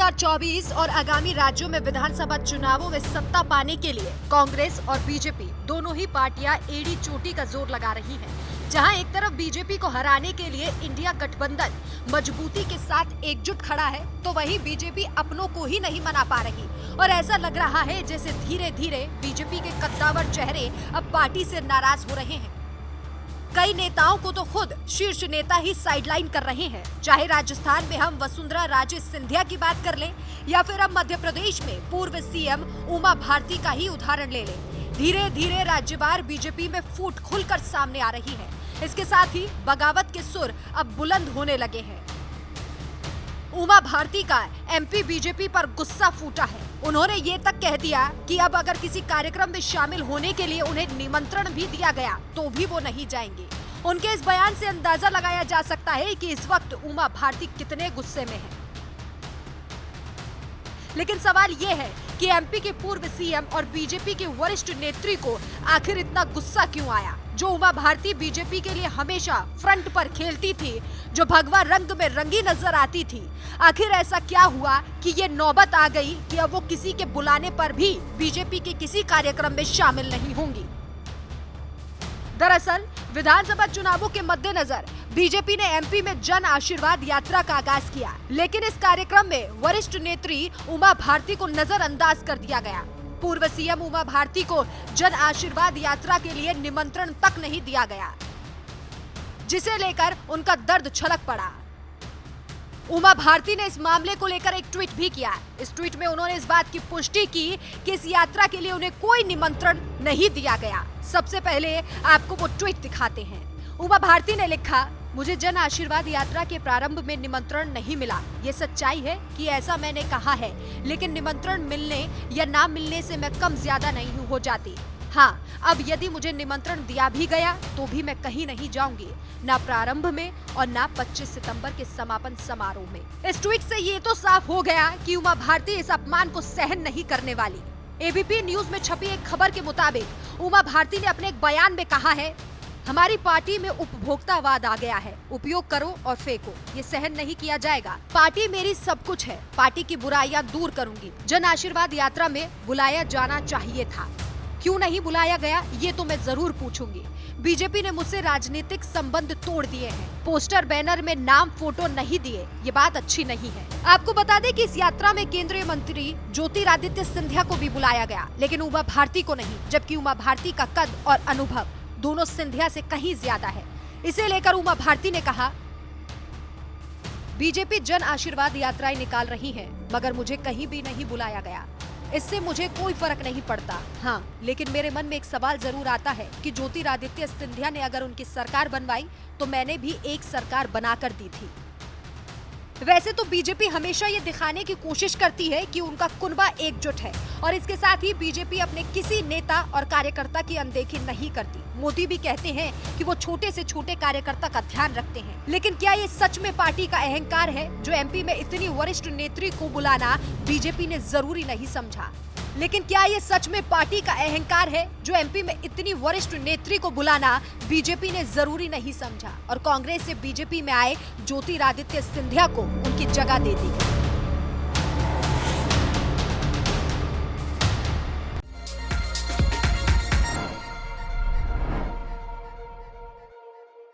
2024 और आगामी राज्यों में विधानसभा चुनावों में सत्ता पाने के लिए कांग्रेस और बीजेपी दोनों ही पार्टियां एड़ी चोटी का जोर लगा रही हैं। जहां एक तरफ बीजेपी को हराने के लिए इंडिया गठबंधन मजबूती के साथ एकजुट खड़ा है, तो वहीं बीजेपी अपनों को ही नहीं मना पा रही और ऐसा लग रहा है जैसे धीरे धीरे बीजेपी के कद्दावर चेहरे अब पार्टी से नाराज हो रहे हैं। कई नेताओं को तो खुद शीर्ष नेता ही साइडलाइन कर रहे हैं। चाहे राजस्थान में हम वसुंधरा राजे सिंधिया की बात कर लें या फिर अब मध्य प्रदेश में पूर्व सीएम उमा भारती का ही उदाहरण ले लें। धीरे धीरे राज्यवार बीजेपी में फूट खुलकर सामने आ रही है। इसके साथ ही बगावत के सुर अब बुलंद होने लगे हैं। उमा भारती का एमपी बीजेपी पर गुस्सा फूटा है। उन्होंने ये तक कह दिया कि अब अगर किसी कार्यक्रम में शामिल होने के लिए उन्हें निमंत्रण भी दिया गया तो भी वो नहीं जाएंगे। उनके इस बयान से अंदाजा लगाया जा सकता है कि इस वक्त उमा भारती कितने गुस्से में हैं। लेकिन सवाल ये है कि एमपी के पूर्व सीएम और बीजेपी के वरिष्ठ नेत्री को आखिर इतना गुस्सा क्यों आया? जो उमा भारती बीजेपी के लिए हमेशा फ्रंट पर खेलती थी, जो भगवा रंग में रंगी नजर आती थी, आखिर ऐसा क्या हुआ कि ये नौबत आ गई कि अब वो किसी के बुलाने पर भी बीजेपी के किसी कार्यक्रम में शामिल नहीं होंगी? दरअसल विधानसभा चुनावों के मद्देनजर बीजेपी ने एमपी में जन आशीर्वाद यात्रा का आगाज किया, लेकिन इस कार्यक्रम में वरिष्ठ नेत्री उमा भारती को नजरअंदाज कर दिया गया। पूर्व सीएम उमा भारती को जन आशीर्वाद यात्रा के लिए निमंत्रण तक नहीं दिया गया, जिसे लेकर उनका दर्द छलक पड़ा। उमा भारती ने इस मामले को लेकर एक ट्वीट भी किया। इस ट्वीट में उन्होंने इस बात की पुष्टि की कि इस यात्रा के लिए उन्हें कोई निमंत्रण नहीं दिया गया। सबसे पहले आपको वो ट्वीट दिखाते हैं। उमा भारती ने लिखा, मुझे जन आशीर्वाद यात्रा के प्रारंभ में निमंत्रण नहीं मिला। ये सच्चाई है कि ऐसा मैंने कहा है, लेकिन निमंत्रण मिलने या ना मिलने से मैं कम ज्यादा नहीं हो जाती। हाँ, अब यदि मुझे निमंत्रण दिया भी गया तो भी मैं कहीं नहीं जाऊंगी, ना प्रारंभ में और ना 25 सितंबर के समापन समारोह में। इस ट्वीट से ये तो साफ हो गया कि उमा भारती इस अपमान को सहन नहीं करने वाली। एबीपी न्यूज में छपी एक खबर के मुताबिक उमा भारती ने अपने एक बयान में कहा है, हमारी पार्टी में उपभोक्तावाद आ गया है, उपयोग करो और फेंको, ये सहन नहीं किया जाएगा। पार्टी मेरी सब कुछ है, पार्टी की बुराइयां दूर करूंगी। जन आशीर्वाद यात्रा में बुलाया जाना चाहिए था, क्यों नहीं बुलाया गया ये तो मैं जरूर पूछूंगी। बीजेपी ने मुझसे राजनीतिक संबंध तोड़ दिए हैं, पोस्टर बैनर में नाम फोटो नहीं दिए, ये बात अच्छी नहीं है। आपको बता दें कि इस यात्रा में केंद्रीय मंत्री ज्योतिरादित्य सिंधिया को भी बुलाया गया, लेकिन उमा भारती को नहीं, जबकि उमा भारती का कद और अनुभव दोनों सिंधिया से कहीं ज्यादा है। इसे लेकर उमा भारती ने कहा, बीजेपी जन आशीर्वाद यात्राएं निकाल रही है, मगर मुझे कहीं भी नहीं बुलाया गया। इससे मुझे कोई फर्क नहीं पड़ता। हाँ, लेकिन मेरे मन में एक सवाल जरूर आता है कि ज्योतिरादित्य सिंधिया ने अगर उनकी सरकार बनवाई तो मैंने भी एक सरकार बनाकर दी थी। वैसे तो बीजेपी हमेशा ये दिखाने की कोशिश करती है कि उनका कुनबा एकजुट है और इसके साथ ही बीजेपी अपने किसी नेता और कार्यकर्ता की अनदेखी नहीं करती। मोदी भी कहते हैं कि वो छोटे से छोटे कार्यकर्ता का ध्यान रखते हैं, लेकिन क्या ये सच में पार्टी का अहंकार है जो एमपी में इतनी वरिष्ठ नेत्री को बुलाना बीजेपी ने जरूरी नहीं समझा? लेकिन क्या ये सच में पार्टी का अहंकार है जो एमपी में इतनी वरिष्ठ नेत्री को बुलाना बीजेपी ने जरूरी नहीं समझा और कांग्रेस से बीजेपी में आए ज्योतिरादित्य सिंधिया को उनकी जगह दे दी?